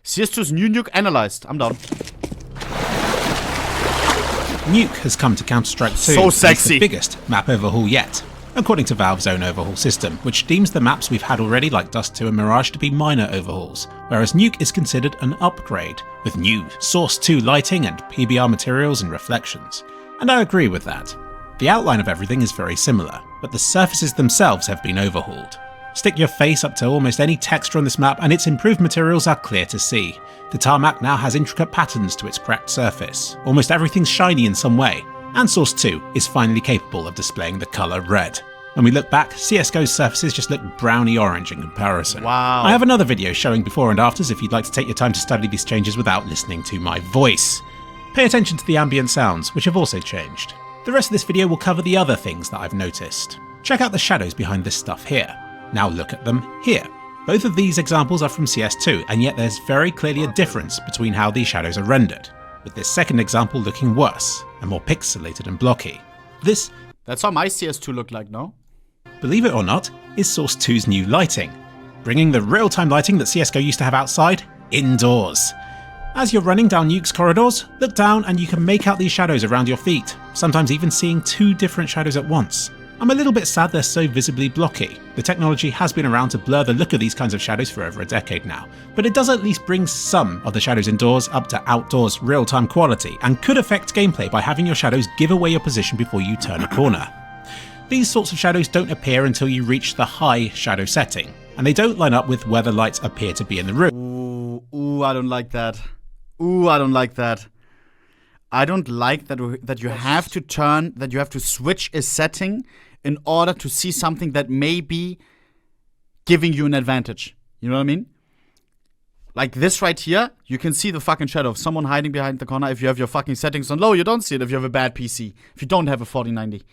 CS2's new Nuke Analysed. I'm down. Nuke has come to Counter-Strike 2 So sexy. the biggest map overhaul yet, according to Valve's own overhaul system, which deems the maps we've had already like Dust 2 and Mirage to be minor overhauls, whereas Nuke is considered an upgrade, with new Source 2 lighting and PBR materials and reflections. And I agree with that. The outline of everything is very similar, but the surfaces themselves have been overhauled. Stick your face up to almost any texture on this map and its improved materials are clear to see. The tarmac now has intricate patterns to its cracked surface, almost everything's shiny in some way, and Source 2 is finally capable of displaying the colour red. When we look back, CSGO's surfaces just look browny orange in comparison. Wow. I have another video showing before and afters if you'd like to take your time to study these changes without listening to my voice. Pay attention to the ambient sounds, which have also changed. The rest of this video will cover the other things that I've noticed. Check out the shadows behind this stuff here. Now look at them here. Both of these examples are from CS2, and yet there's very clearly a difference between how these shadows are rendered, with this second example looking worse and more pixelated and blocky. This, That's how my CS2 looked like, no? believe it or not, is Source 2's new lighting, bringing the real-time lighting that CSGO used to have outside indoors. As you're running down Nuke's corridors, look down and you can make out these shadows around your feet, sometimes even seeing two different shadows at once. I'm a little bit sad they're so visibly blocky. The technology has been around to blur the look of these kinds of shadows for over a decade now, but it does at least bring some of the shadows indoors up to outdoors real-time quality, and could affect gameplay by having your shadows give away your position before you turn a corner. These sorts of shadows don't appear until you reach the high shadow setting, and they don't line up with where the lights appear to be in the room. Ooh, I don't like that. Ooh, I don't like that. I don't like that you have to switch a setting in order to see something that may be giving you an advantage. You know what I mean? Like this right here, you can see the fucking shadow of someone hiding behind the corner. If you have your fucking settings on low, you don't see it if you have a bad PC. If you don't have a 4090.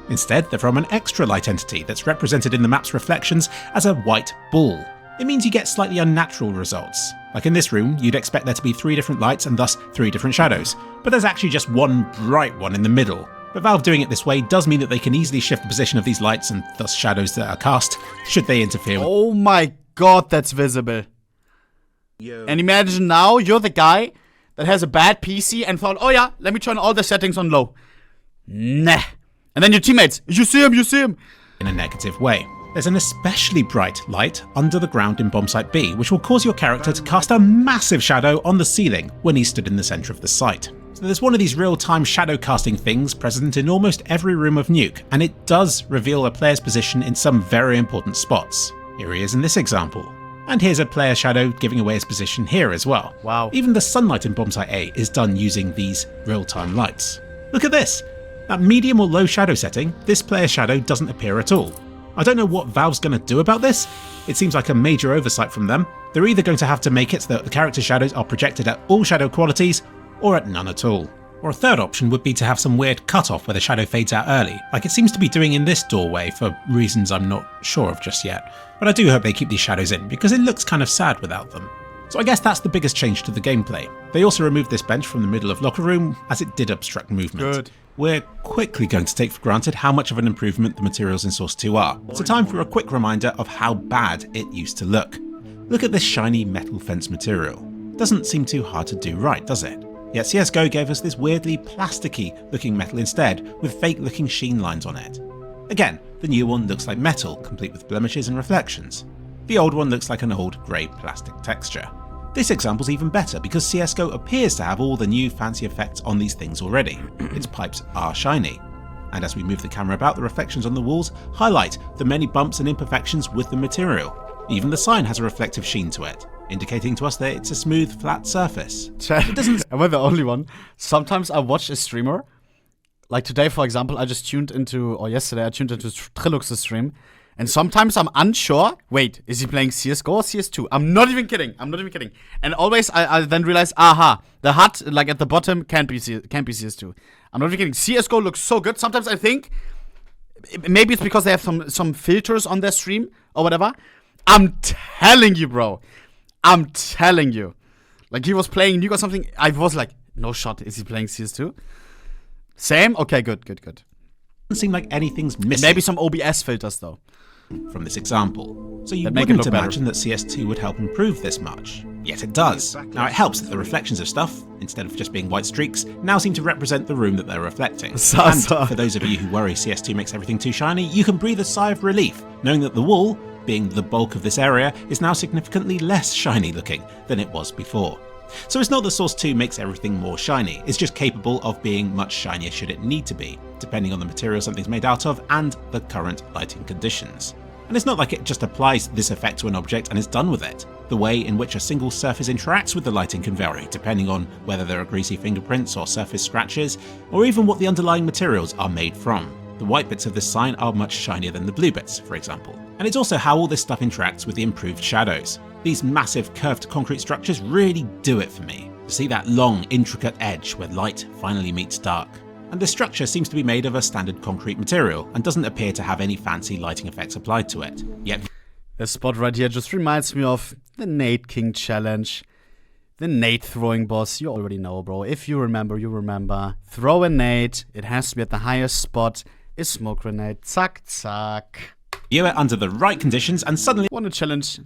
Instead, they're from an extra light entity that's represented in the map's reflections as a white ball. It means you get slightly unnatural results. Like in this room, you'd expect there to be 3 different lights and thus 3 different shadows, but there's actually just one bright one in the middle. But Valve doing it this way does mean that they can easily shift the position of these lights and thus shadows that are cast, should they interfere with— Oh my god, that's visible. Yo. And imagine now you're the guy that has a bad PC and thought, oh yeah, let me turn all the settings on low. Nah. And then your teammates, you see him. in a negative way. There's an especially bright light under the ground in bombsite B, which will cause your character to cast a massive shadow on the ceiling when he stood in the centre of the site. So there's one of these real-time shadow casting things present in almost every room of Nuke, and it does reveal a player's position in some very important spots. Here he is in this example. And here's a player shadow giving away his position here as well. Wow. Even the sunlight in bombsite A is done using these real-time lights. Look at this! At medium or low shadow setting, this player shadow doesn't appear at all. I don't know what Valve's going to do about this. It seems like a major oversight from them. They're either going to have to make it so that the character shadows are projected at all shadow qualities, or at none at all. Or a third option would be to have some weird cut-off where the shadow fades out early, like it seems to be doing in this doorway for reasons I'm not sure of just yet. But I do hope they keep these shadows in, because it looks kind of sad without them. So I guess that's the biggest change to the gameplay. They also removed this bench from the middle of locker room, as it did obstruct movement. Good. We're quickly going to take for granted how much of an improvement the materials in Source 2 are, so time for a quick reminder of how bad it used to look. Look at this shiny metal fence material. Doesn't seem too hard to do right, does it? Yet CSGO gave us this weirdly plasticky looking metal instead, with fake looking sheen lines on it. Again, the new one looks like metal, complete with blemishes and reflections. The old one looks like an old grey plastic texture. This example's even better because CSGO appears to have all the new fancy effects on these things already. Its pipes are shiny. And as we move the camera about, the reflections on the walls highlight the many bumps and imperfections with the material. Even the sign has a reflective sheen to it, indicating to us that it's a smooth, flat surface. It doesn't— Am I the only one? Sometimes I watch a streamer. Like today, for example, I tuned into Trilux's stream. And sometimes I'm unsure. Wait, is he playing CSGO or CS2? I'm not even kidding. And always I then realize, aha, the HUD like at the bottom can't be CS2. I'm not even kidding. CSGO looks so good. Sometimes I think maybe it's because they have some filters on their stream or whatever. I'm telling you, bro. I'm telling you. Like he was playing Nuke or something. I was like, no shot. Is he playing CS2? Same? Okay, good. Doesn't seem like anything's missing. Maybe some OBS filters though. From this example. So you wouldn't imagine that CS2 would help improve this much. Yet it does. Now it helps that the reflections of stuff, instead of just being white streaks, now seem to represent the room that they're reflecting. And for those of you who worry CS2 makes everything too shiny, you can breathe a sigh of relief, knowing that the wall, being the bulk of this area, is now significantly less shiny looking than it was before. So it's not that Source 2 makes everything more shiny, it's just capable of being much shinier should it need to be, depending on the material something's made out of and the current lighting conditions. And it's not like it just applies this effect to an object and is done with it. The way in which a single surface interacts with the lighting can vary, depending on whether there are greasy fingerprints or surface scratches, or even what the underlying materials are made from. The white bits of this sign are much shinier than the blue bits, for example. And it's also how all this stuff interacts with the improved shadows. These massive curved concrete structures really do it for me. To see that long, intricate edge where light finally meets dark. And the structure seems to be made of a standard concrete material and doesn't appear to have any fancy lighting effects applied to it. Yet this spot right here just reminds me of the Nate King challenge. The nade throwing boss, you already know, bro. If you remember, you remember. Throw a nade, it has to be at the highest spot. A smoke grenade, zack, zack. You are under the right conditions and suddenly want to challenge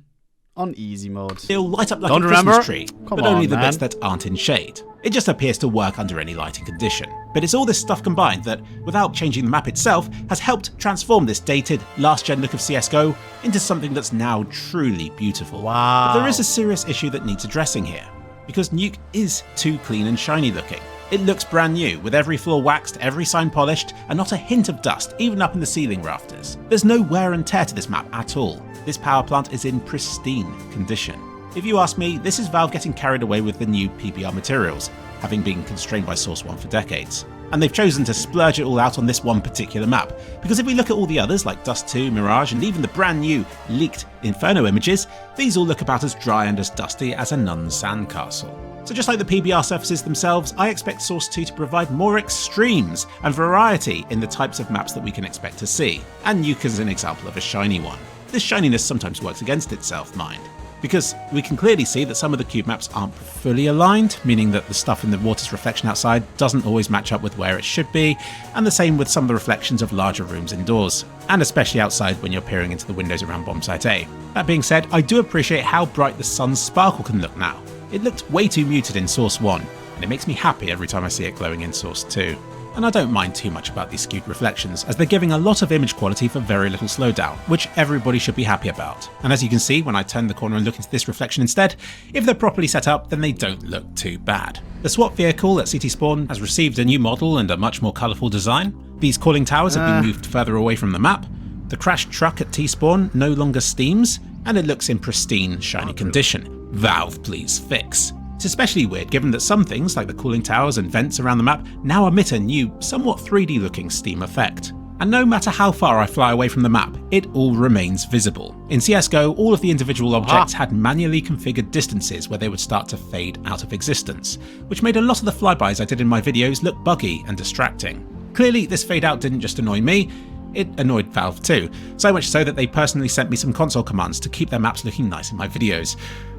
on easy mode. It'll light up like a Christmas tree, but only the bits that aren't in shade. It just appears to work under any lighting condition. But it's all this stuff combined that, without changing the map itself, has helped transform this dated, last-gen look of CSGO into something that's now truly beautiful. Wow. But there is a serious issue that needs addressing here, because Nuke is too clean and shiny looking. It looks brand new, with every floor waxed, every sign polished, and not a hint of dust, even up in the ceiling rafters. There's no wear and tear to this map at all. This power plant is in pristine condition. If you ask me, this is Valve getting carried away with the new PBR materials, having been constrained by Source 1 for decades. And they've chosen to splurge it all out on this one particular map, because if we look at all the others like Dust 2, Mirage, and even the brand new leaked Inferno images, these all look about as dry and as dusty as a nun's sandcastle. So just like the PBR surfaces themselves, I expect Source 2 to provide more extremes and variety in the types of maps that we can expect to see, and Nuke is an example of a shiny one. This shininess sometimes works against itself, mind, because we can clearly see that some of the cube maps aren't fully aligned, meaning that the stuff in the water's reflection outside doesn't always match up with where it should be, and the same with some of the reflections of larger rooms indoors, and especially outside when you're peering into the windows around Bombsite A. That being said, I do appreciate how bright the sun's sparkle can look now. It looked way too muted in Source 1, and it makes me happy every time I see it glowing in Source 2. And I don't mind too much about these skewed reflections, as they're giving a lot of image quality for very little slowdown, which everybody should be happy about. And as you can see when I turn the corner and look into this reflection instead, if they're properly set up, then they don't look too bad. The SWAT vehicle at CT Spawn has received a new model and a much more colourful design. These cooling towers have been moved further away from the map. The crashed truck at T-Spawn no longer steams, and it looks in pristine, shiny condition. Valve, please fix. It's especially weird given that some things, like the cooling towers and vents around the map, now emit a new, somewhat 3D looking steam effect. And no matter how far I fly away from the map, it all remains visible. In CSGO, all of the individual objects had manually configured distances where they would start to fade out of existence, which made a lot of the flybys I did in my videos look buggy and distracting. Clearly, this fade out didn't just annoy me, it annoyed Valve too, so much so that they personally sent me some console commands to keep their maps looking nice in my videos.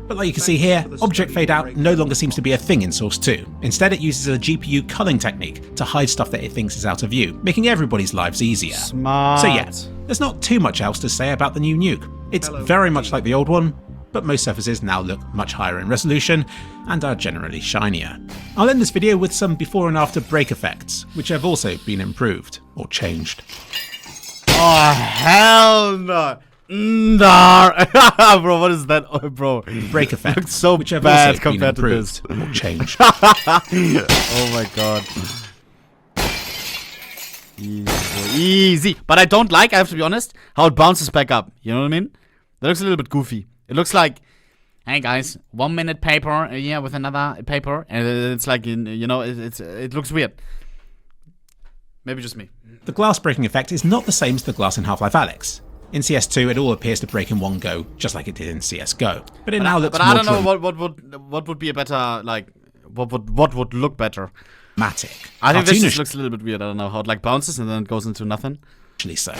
But like you can see here, object fade out no longer seems to be a thing in Source 2. Instead it uses a GPU culling technique to hide stuff that it thinks is out of view, making everybody's lives easier. Smart. So yeah, there's not too much else to say about the new Nuke. It's very much like the old one, but most surfaces now look much higher in resolution and are generally shinier. I'll end this video with some before and after break effects, which have also been improved, or changed. Oh, hell no! Bro, what is that? Oh, bro. Break effects, looks so which have bad also compared been to improved, this. or changed. Oh my god. Easy. But I don't like, I have to be honest, how it bounces back up. You know what I mean? That looks a little bit goofy. It looks like, hey guys, 1 minute paper, yeah, with another paper, and it's like, you know, it looks weird. Maybe just me. The glass breaking effect is not the same as the glass in Half-Life Alyx. In CS2, it all appears to break in one go, just like it did in CSGO. But it now looks more I don't know what would be a better, like, what would look better. dramatic. I think this just looks a little bit weird. I don't know how it like bounces and then it goes into nothing. Actually so.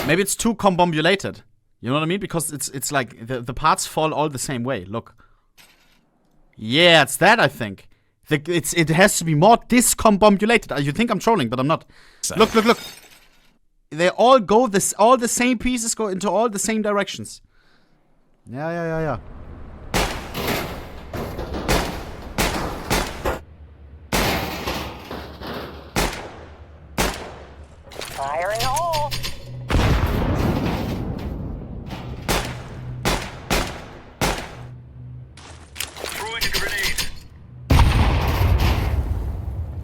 Maybe it's too combobulated. You know what I mean? Because it's like the parts fall all the same way. Look. Yeah, it's that, I think. It has to be more discombobulated. You think I'm trolling, but I'm not. So. Look. They all go all the same pieces go into all the same directions. Yeah. Fire in the hole. Throwing a grenade.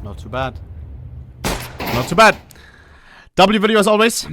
Not too bad. Not too bad. W video as always.